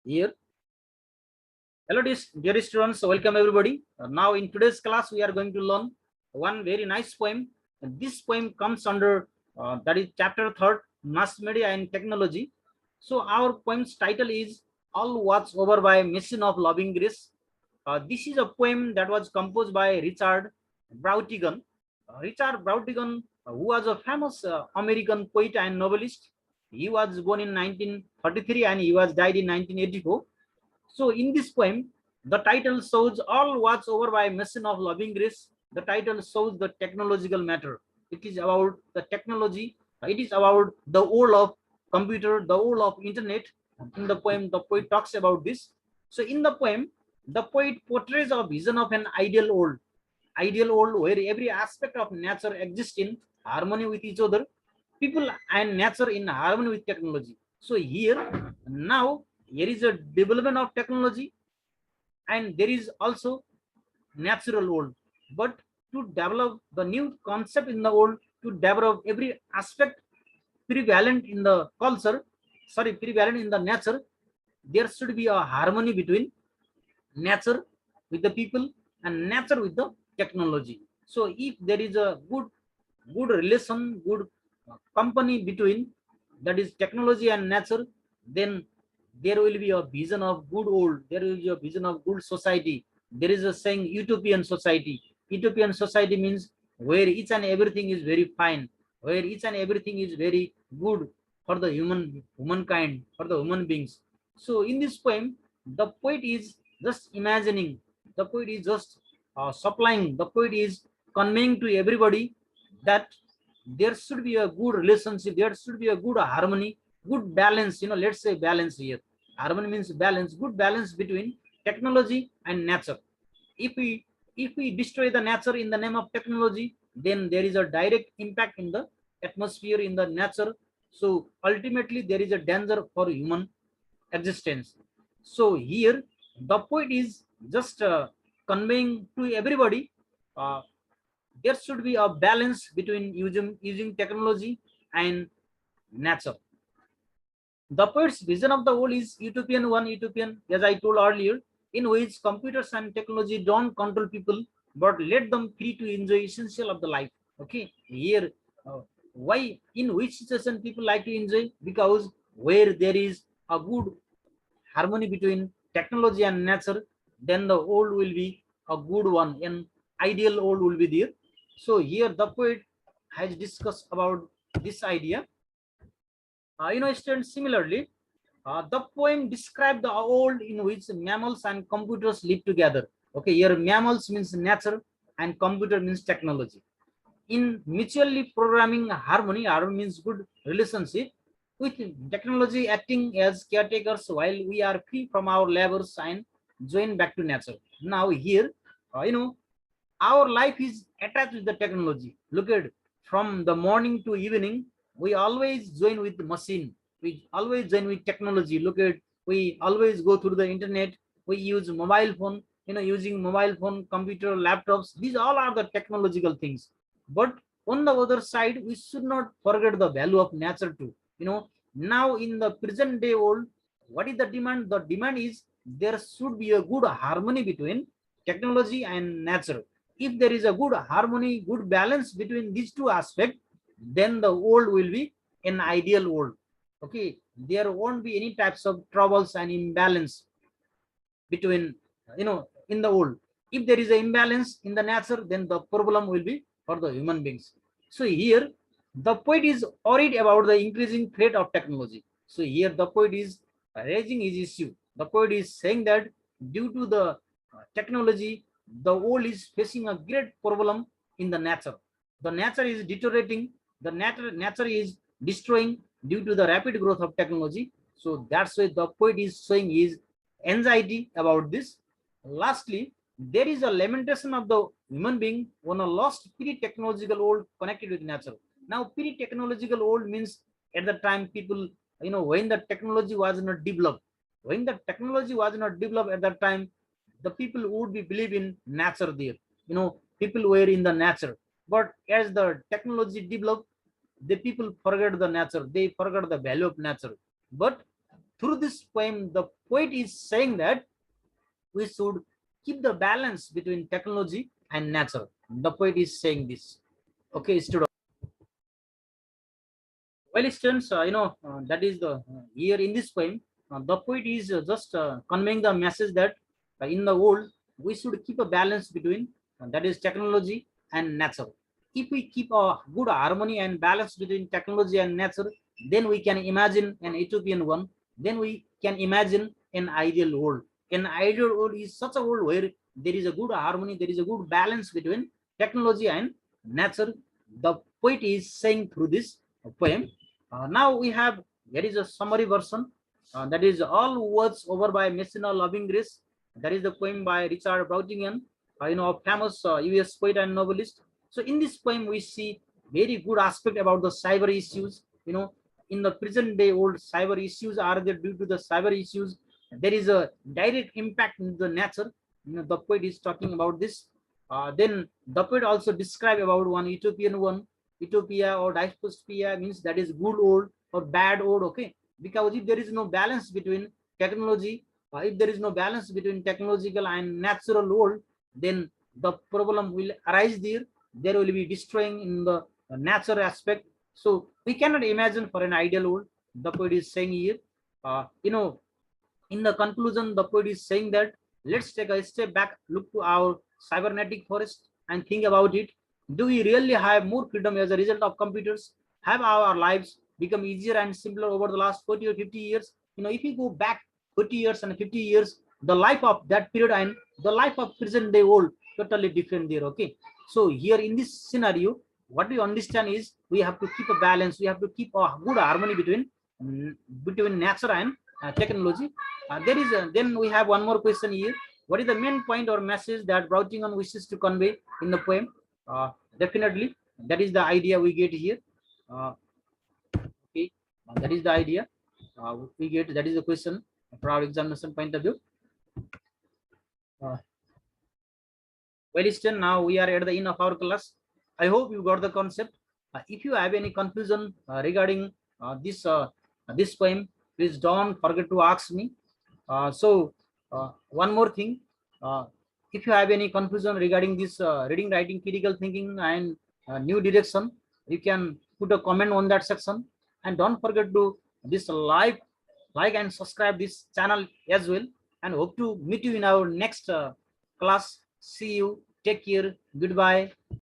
Here. Hello, dear students. Welcome everybody. Now, in today's class, we are going to learn one very nice poem. And this poem comes under that is chapter 3, Mass Media and Technology. So, our poem's title is All Watched Over by Machines of Loving Grace. This is a poem that was composed by Richard Brautigan. Richard Brautigan, who was a famous American poet and novelist. He was born in 1933 and he was died in 1984. So in this poem, the title shows all watched over by Machine of Loving Grace. The title shows the technological matter. It is about the technology. It is about the world of computer, the world of internet. In the poem, the poet talks about this. So in the poem, the poet portrays a vision of an ideal world where every aspect of nature exists in harmony with each other, people and nature in harmony with technology. So here is a development of technology and there is also natural world, but to develop the new concept in the world, to develop every aspect prevalent in the prevalent in the nature, there should be a harmony between nature with the people and nature with the technology. So if there is a good relation, good company between, that is technology and nature, then there will be a vision of good world, there will be a vision of good society. There is a saying utopian society. Utopian society means where each and everything is very fine, where each and everything is very good for the humankind, for the human beings. So in this poem, the poet is just imagining, the poet is just supplying, the poet is conveying to everybody that there should be a good relationship, there should be a good harmony, good balance. Let's say balance here. Harmony means balance, good balance between technology and nature. If we destroy the nature in the name of technology, then there is a direct impact in the atmosphere, in the nature. So ultimately there is a danger for human existence. So here the poet is just conveying to everybody, uh, there should be a balance between using technology and nature. The poet's vision of the world is utopian, as I told earlier, in which computers and technology don't control people, but let them free to enjoy essential of the life. Okay, here, why, in which situation people like to enjoy? Because where there is a good harmony between technology and nature, then the world will be a good one, an ideal world will be there. So here the poet has discussed about this idea. Students, similarly, the poem describes the world in which mammals and computers live together. Okay, here mammals means nature and computer means technology. In mutually programming harmony, harmony means good relationship, with technology acting as caretakers while we are free from our labors and join back to nature. Now here, our life is attached with the technology. Look at, from the morning to evening, we always join with the machine. We always join with technology. Look at, we always go through the internet. We use mobile phone. Using mobile phone, computer, laptops. These all are the technological things. But on the other side, we should not forget the value of nature too. Now in the present day world, what is the demand? The demand is there should be a good harmony between technology and nature. If there is a good harmony, good balance between these two aspects, then the world will be an ideal world. Okay, there won't be any types of troubles and imbalance between, in the world. If there is an imbalance in the nature, then the problem will be for the human beings. So here the poet is worried about the increasing threat of technology. So here the poet is raising his issue. The poet is saying that due to the technology, the world is facing a great problem in the nature. The nature is deteriorating, the nature is destroying due to the rapid growth of technology. So that's why the poet is showing his anxiety about this. Lastly, there is a lamentation of the human being on a lost pre-technological world connected with nature. Now, pre-technological world means at the time people, when the technology was not developed, at that time, the people would be believe in nature there. People were in the nature. But as the technology developed, the people forget the nature. They forget the value of nature. But through this poem, the poet is saying that we should keep the balance between technology and nature. The poet is saying this. Okay, students. Well, students, that is the here in this poem, the poet is just conveying the message that in the world we should keep a balance between that is technology and nature. If we keep a good harmony and balance between technology and nature, then we can imagine an utopian one. Then we can imagine an ideal world. An ideal world is such a world where there is a good harmony, there is a good balance between technology and nature. The poet is saying through this poem. Now we have, there is a summary version, that is all words over by Machines of Loving Grace. That is the poem by Richard Brautigan, a famous US poet and novelist. So in this poem we see very good aspect about the cyber issues. In the present day world, cyber issues are there. Due to the cyber issues, there is a direct impact in the nature. The poet is talking about this. Then the poet also describe about one utopian one. Utopia or dystopia means that is good old or bad old. Okay, because if there is no balance between technology, if there is no balance between technological and natural world, then the problem will arise there. There will be destroying in the nature aspect. So we cannot imagine for an ideal world. The poet is saying here. In the conclusion, the poet is saying that let's take a step back, look to our cybernetic forest and think about it. Do we really have more freedom as a result of computers? Have our lives become easier and simpler over the last 40 or 50 years? If you go back 40 years and 50 years, the life of that period and the life of present day world totally different there. Okay, so here in this scenario, what we understand is we have to keep a balance. We have to keep a good harmony between nature and technology. Then we have one more question here. What is the main point or message that Brautigan wishes to convey in the poem? Definitely, that is the idea we get here. Okay, that is the idea we get. That is the question for our examination point of view. Well, still now we are at the end of our class. I hope you got the concept. If you have any confusion regarding this poem, please don't forget to ask me. One more thing, if you have any confusion regarding this reading, writing, critical thinking, and new direction, you can put a comment on that section. And don't forget to this like and subscribe this channel as well. And hope to meet you in our next class. See you. Take care. Goodbye.